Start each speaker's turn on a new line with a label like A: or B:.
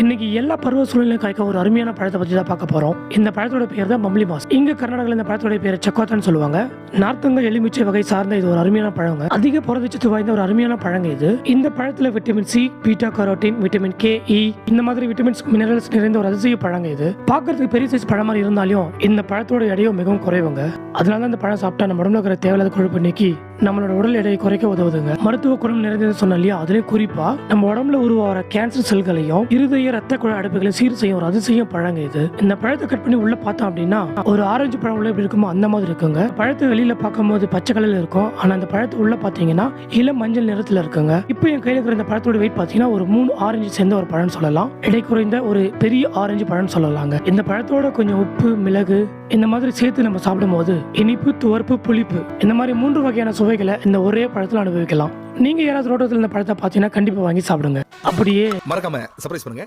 A: இன்னைக்கு எல்லா பருவ சூழ்நிலையும் காய்க்க ஒரு அருமையான பழத்தை பத்தி தான் பார்க்க போறோம். இந்த பழத்தோட பேர் தான் மம்லி மாஸ். இங்க கர்நாடகால இந்த பழத்தோட பேர் சக்கோத்தான்னு சொல்லுவாங்க. நார்த்தங்க எலுமிச்சை வகை சார்ந்த இது ஒரு அருமையான பழங்க. அதிக புரதச்சத்து வாய்ந்த ஒரு அருமையான பழங்க இது. இந்த பழத்துல vitamin C, beta carotene, vitamin K, E இந்த மாதிரி விட்டமின்ஸ் மினரல்ஸ் நிறைந்த ஒரு அதிசய பழங்க இது. பார்க்கறதுக்கு பெரிய சைஸ் பழம் மாதிரி இருந்தாலும் இந்த பழத்தோட எடையும் மிகவும் குறைவுங்க. அதனால இந்த பழம் சாப்பிட்டா நம்ம உடம்புல இருக்கிற தேவையில்லாத கொழுப்பு நீக்கி நம்மளோட உடல் எடையை குறைக்க உதவுதுங்க. மருத்துவ குணம் நிறைந்தது சொன்ன இல்லையா, அதுலயும் குறிப்பா நம்ம உடம்புல உருவாகிற கேன்சர் செல்களையும் இருதய ரத்த குழாய் அடைப்புகளையும் சீர் செய்யும் ஒரு அதிசயம் பழங்க இது. இந்த பழத்தை கட் பண்ணி உள்ள பார்த்தோம் அப்படின்னா ஒரு ஆரஞ்சு பழம் உள்ள எப்படி இருக்குமோ அந்த மாதிரி இருக்குங்க. பழத்தை வெளியில பார்க்கும்போது பச்சை கலர்ல இருக்கும், ஆனா அந்த பழத்தை உள்ள பாத்தீங்கன்னா இளம் மஞ்சள் நிறத்துல இருக்குங்க. இப்போ என் கையில இருக்கிற இந்த பழத்தோட வெயிட் பாத்தீங்கன்னா ஒரு 3 ஆரஞ்சு சேர்ந்த ஒரு பழம் சொல்லலாம். எடை குறைந்த ஒரு பெரிய ஆரஞ்சு பழம் சொல்லலாங்க. இந்த பழத்தோட கொஞ்சம் உப்பு, மிளகு இந்த மாதிரி சேர்த்து நம்ம சாப்பிடும் போது இனிப்பு, துவர்ப்பு, புளிப்பு இந்த மாதிரி 3 வகையான சுவைகளை இந்த ஒரே பழத்துல அனுபவிக்கலாம். நீங்க யாராவது ரோட்டத்தில் இந்த பழத்தை பார்த்தீங்கன்னா கண்டிப்பா வாங்கி சாப்பிடுங்க. அப்படியே
B: மறக்காம சர்ப்ரைஸ் பண்ணுங்க.